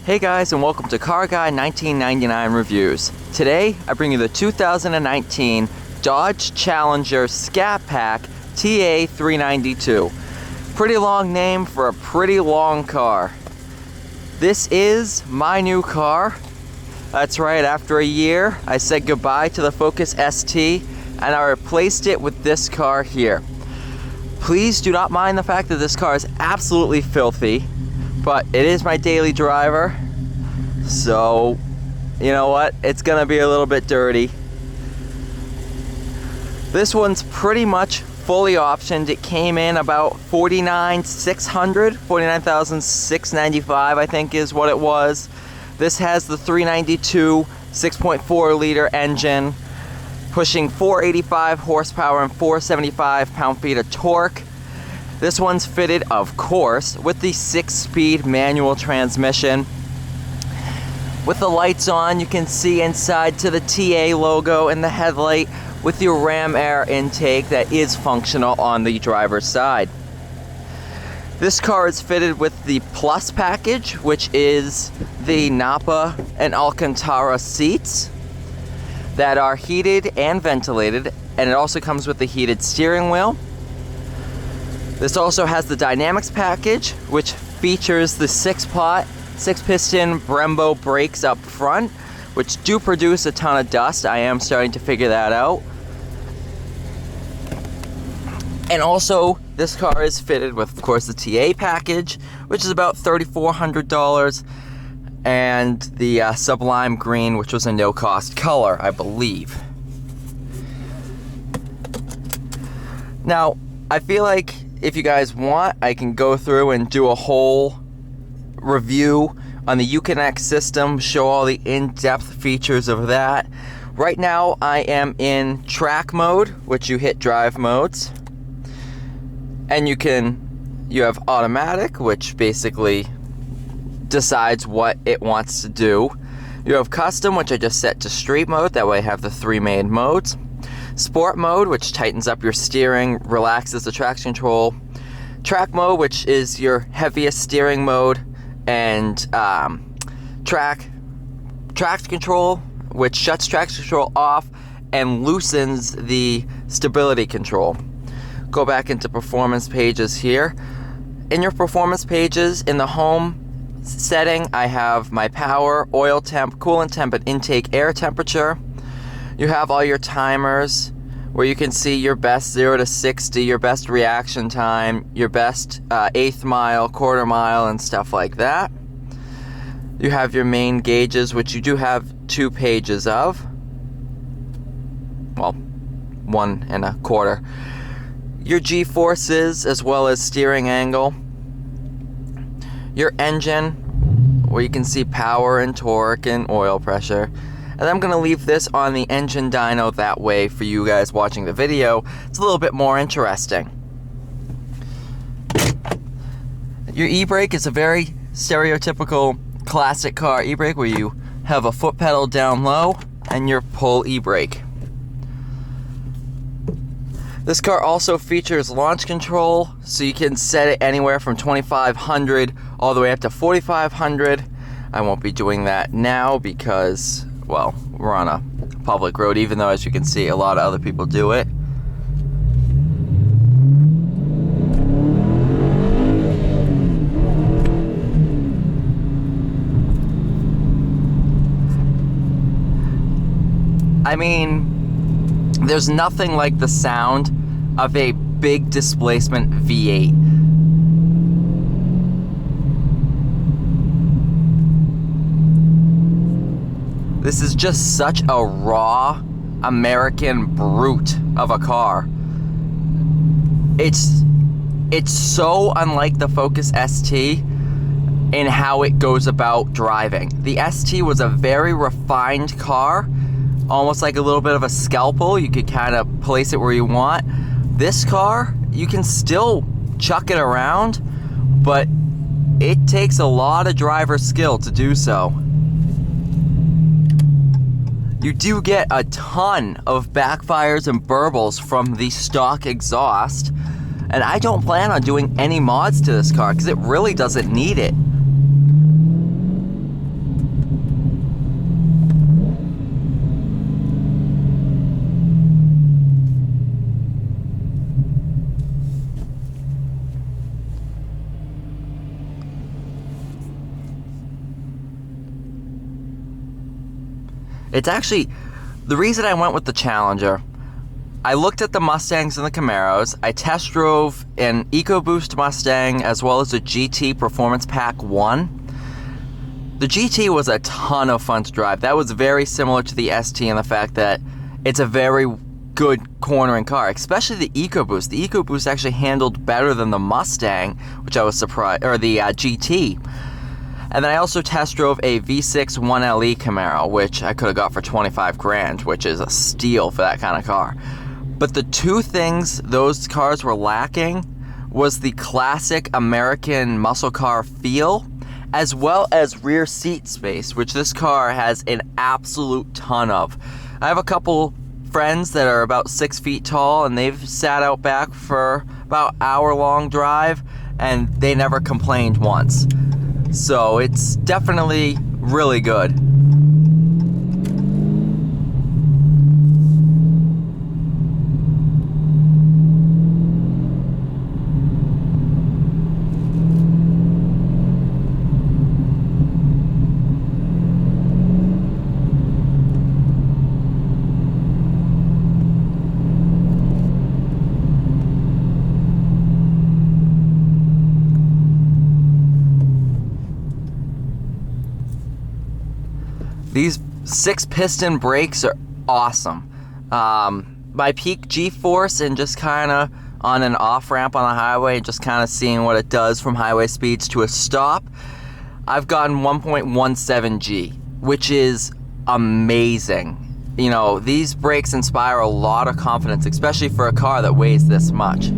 Hey guys, and welcome to Car Guy 1999 Reviews. Today, I bring you the 2019 Dodge Challenger Scat Pack TA392. Pretty long name for a pretty long car. This is my new car. That's right, after a year, I said goodbye to the Focus ST and I replaced it with this car here. Please do not mind the fact that this car is absolutely filthy, but it is my daily driver, so you know what, it's gonna be a little bit dirty. This one's pretty much fully optioned. It came in about $49,695 I think is what it was. This has the 392 6.4 liter engine pushing 485 horsepower and 475 pound-feet of torque. This one's fitted, of course, with the 6-speed manual transmission. With the lights on, you can see inside to the TA logo in the headlight with your ram air intake that is functional on the driver's side. This car is fitted with the Plus package, which is the Napa and Alcantara seats that are heated and ventilated, and it also comes with the heated steering wheel. This also has the Dynamics package, which features the 6-piston Brembo brakes up front, which do produce a ton of dust. I am starting to figure that out. And also, this car is fitted with, of course, the TA package, which is about $3,400, and the Sublime Green, which was a no-cost color, I believe. Now, I feel like if you guys want, I can go through and do a whole review on the Uconnect system, show all the in-depth features of that. Right now, I am in track mode, which you hit drive modes. And you have automatic, which basically decides what it wants to do. You have custom, which I just set to street mode, that way I have the 3 main modes. Sport mode, which tightens up your steering, relaxes the traction control. Track mode, which is your heaviest steering mode. And traction control, which shuts traction control off and loosens the stability control. Go back into performance pages here. In your performance pages, in the home setting, I have my power, oil temp, coolant temp, and intake air temperature. You have all your timers where you can see your best 0 to 60, your best reaction time, your best eighth mile, quarter mile, and stuff like that. You have your main gauges, which you do have 2 pages of. Well, 1 1/4. Your G-forces, as well as steering angle. Your engine, where you can see power and torque and oil pressure. And I'm going to leave this on the engine dyno, that way for you guys watching the video, it's a little bit more interesting. Your e-brake is a very stereotypical classic car e-brake, where you have a foot pedal down low and your pull e-brake. This car also features launch control, so you can set it anywhere from 2,500 all the way up to 4,500. I won't be doing that now because, well, we're on a public road, even though, as you can see, a lot of other people do it. I mean, there's nothing like the sound of a big displacement V8. This is just such a raw American brute of a car. It's so unlike the Focus ST in how it goes about driving. The ST was a very refined car, almost like a little bit of a scalpel. You could kind of place it where you want. This car, you can still chuck it around, but it takes a lot of driver skill to do so. You do get a ton of backfires and burbles from the stock exhaust, and I don't plan on doing any mods to this car because it really doesn't need it. It's actually, the reason I went with the Challenger, I looked at the Mustangs and the Camaros. I test drove an EcoBoost Mustang as well as a GT Performance Pack 1. The GT was a ton of fun to drive. That was very similar to the ST in the fact that it's a very good cornering car, especially the EcoBoost. The EcoBoost actually handled better than the Mustang, which I was surprised, or the GT. And then I also test drove a V6 1LE Camaro, which I could have got for 25 grand, which is a steal for that kind of car. But the two things those cars were lacking was the classic American muscle car feel, as well as rear seat space, which this car has an absolute ton of. I have a couple friends that are about 6 feet tall, and they've sat out back for about an hour-long drive, and they never complained once. So it's definitely really good. These 6-piston brakes are awesome. My peak G-force and just kind of on an off-ramp on the highway, just kind of seeing what it does from highway speeds to a stop, I've gotten 1.17 G, which is amazing. You know, these brakes inspire a lot of confidence, especially for a car that weighs this much.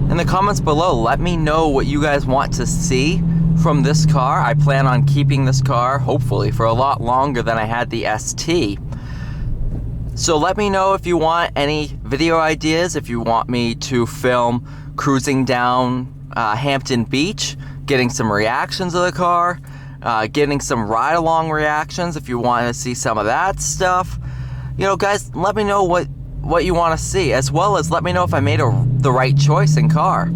In the comments below, let me know what you guys want to see from this car. I plan on keeping this car, hopefully, for a lot longer than I had the ST. So let me know if you want any video ideas, if you want me to film cruising down Hampton Beach, getting some reactions of the car, getting some ride-along reactions if you want to see some of that stuff. You know, guys, let me know what you want to see, as well as let me know if I made the right choice in car.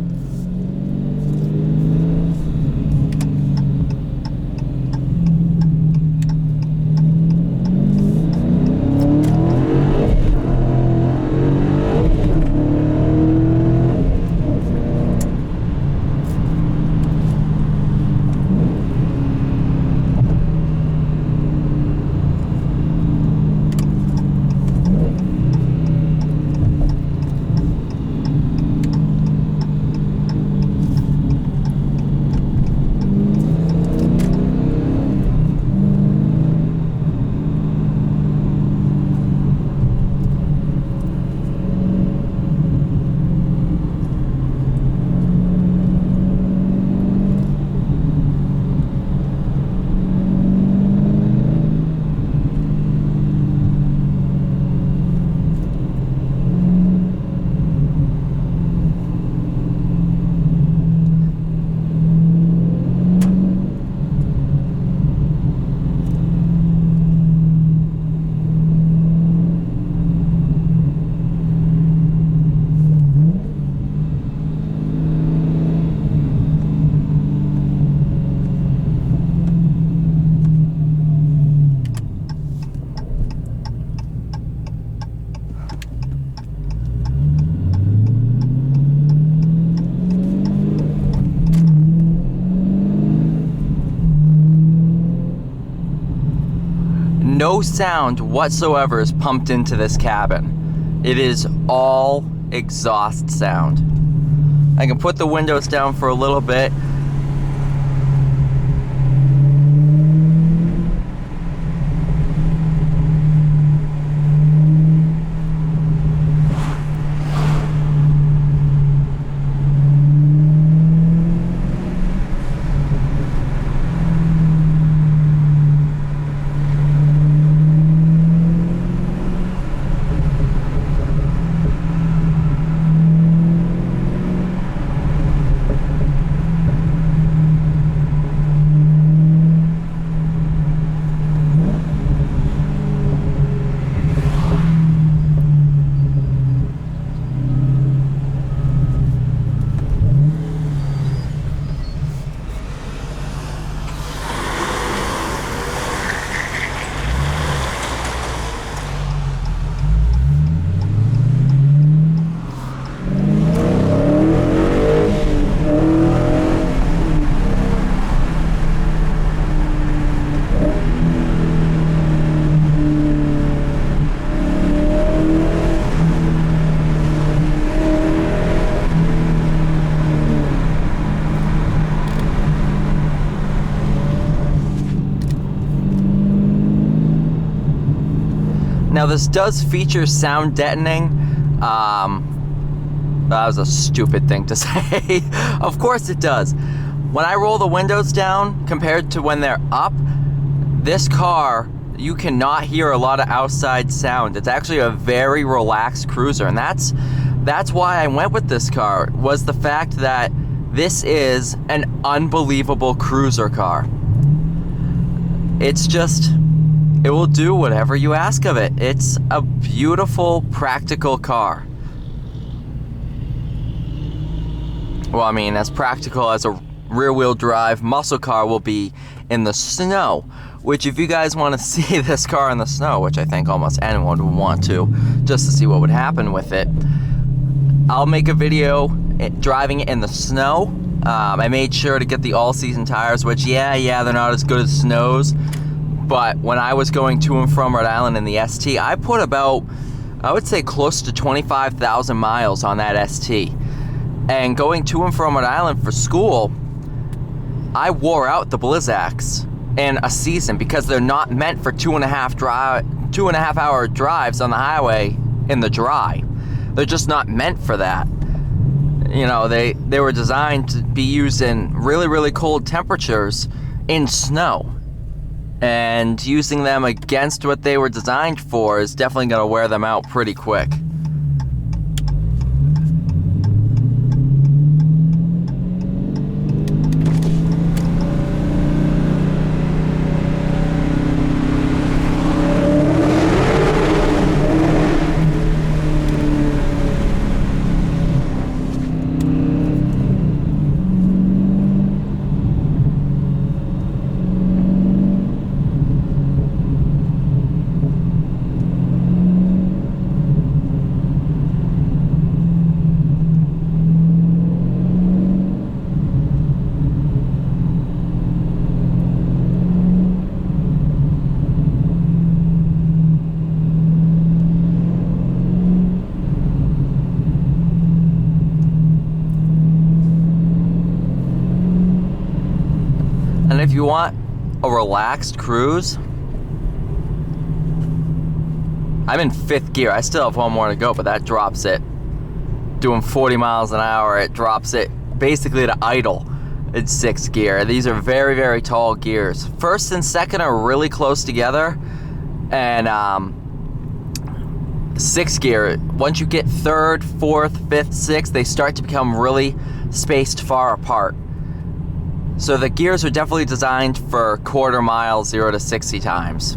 No sound whatsoever is pumped into this cabin. It is all exhaust sound. I can put the windows down for a little bit. Now this does feature sound deadening. That was a stupid thing to say. Of course it does. When I roll the windows down compared to when they're up, this car, you cannot hear a lot of outside sound. It's actually a very relaxed cruiser, and that's why I went with this car, was the fact that this is an unbelievable cruiser car. It's just, it will do whatever you ask of it. It's a beautiful, practical car. Well, I mean, as practical as a rear-wheel drive muscle car will be in the snow, which if you guys want to see this car in the snow, which I think almost anyone would want to, just to see what would happen with it, I'll make a video driving it in the snow. I made sure to get the all-season tires, which yeah, they're not as good as snows, but when I was going to and from Rhode Island in the ST, I put about, I would say close to 25,000 miles on that ST. And going to and from Rhode Island for school, I wore out the Blizzaks in a season because they're not meant for 2.5 hour drives on the highway in the dry. They're just not meant for that. You know, they were designed to be used in really, really cold temperatures in snow. And using them against what they were designed for is definitely going to wear them out pretty quick. And if you want a relaxed cruise, I'm in 5th gear. I still have one more to go, but that drops it. Doing 40 miles an hour, it drops it basically to idle in 6th gear. These are very, very tall gears. 1st and 2nd are really close together, and 6th gear, once you get 3rd, 4th, 5th, 6th, they start to become really spaced far apart. So the gears are definitely designed for quarter mile 0 to 60 times.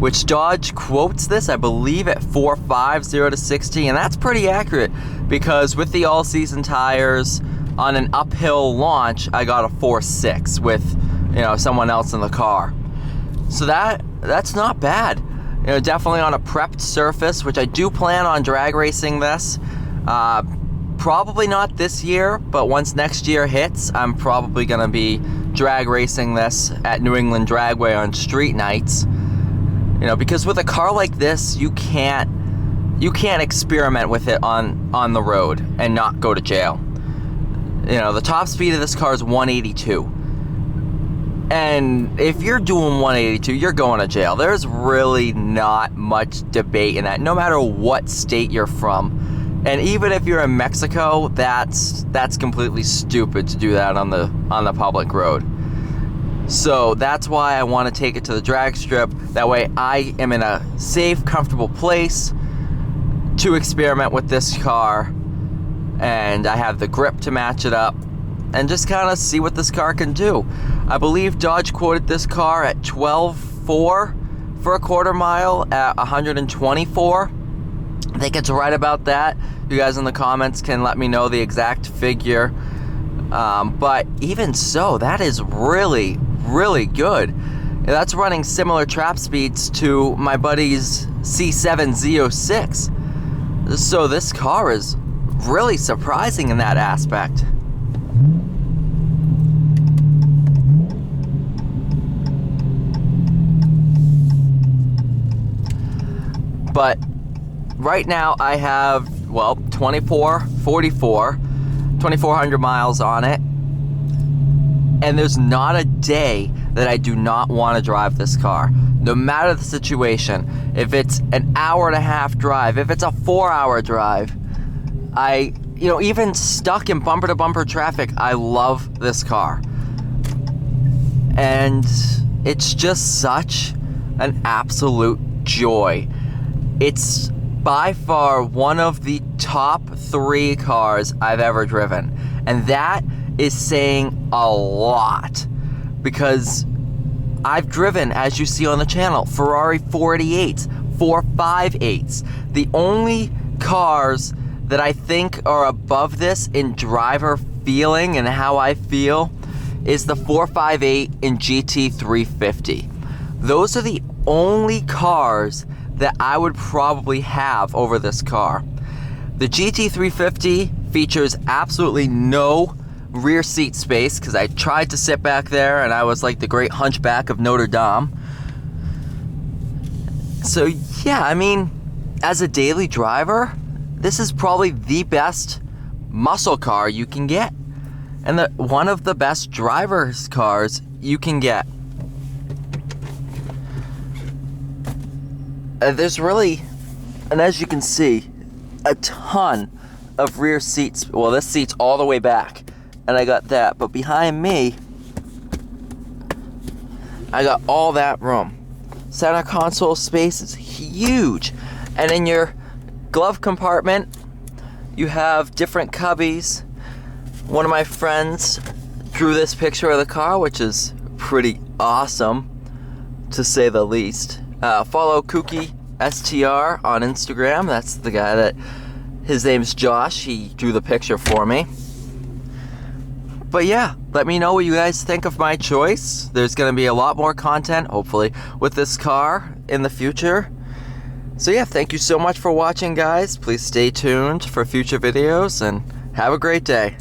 Which Dodge quotes this, I believe, at 4.5 0 to 60, and that's pretty accurate because with the all-season tires on an uphill launch, I got a 4.6 with, you know, someone else in the car. So that's not bad. You know, definitely on a prepped surface, which I do plan on drag racing this. Probably not this year, but once next year hits, I'm probably gonna be drag racing this at New England Dragway on street nights. You know, because with a car like this, you can't experiment with it on the road and not go to jail. You know, the top speed of this car is 182. And if you're doing 182, you're going to jail. There's really not much debate in that, no matter what state you're from. And even if you're in Mexico, that's completely stupid to do that on the public road. So that's why I want to take it to the drag strip. That way I am in a safe, comfortable place to experiment with this car, and I have the grip to match it up and just kind of see what this car can do. I believe Dodge quoted this car at 12.4 for a quarter mile at 124. I think it's right about that. You guys in the comments can let me know the exact figure. But even so, that is really, really good. That's running similar trap speeds to my buddy's C7 Z06. So this car is really surprising in that aspect. But right now I have, well, 2,400 miles on it. And there's not a day that I do not want to drive this car. No matter the situation. If it's an hour and a half drive, if it's a 4-hour drive, even stuck in bumper to bumper traffic, I love this car. And it's just such an absolute joy. It's by far one of the top 3 cars I've ever driven. And that is saying a lot, because I've driven, as you see on the channel, Ferrari 488s, 458s. The only cars that I think are above this in driver feeling and how I feel is the 458 and GT350. Those are the only cars that I would probably have over this car. The GT350 features absolutely no rear seat space, because I tried to sit back there and I was like the great hunchback of Notre Dame. So yeah, I mean, as a daily driver, this is probably the best muscle car you can get, and one of the best driver's cars you can get. There's really, and as you can see, a ton of rear seats. Well, this seat's all the way back, and I got that, but behind me, I got all that room. Center console space is huge, and in your glove compartment, you have different cubbies. One of my friends drew this picture of the car, which is pretty awesome, to say the least. Follow Kooky STR on Instagram. That's the guy that, his name's Josh. He drew the picture for me. But yeah, let me know what you guys think of my choice. There's going to be a lot more content, hopefully, with this car in the future. So yeah, thank you so much for watching, guys. Please stay tuned for future videos, and have a great day.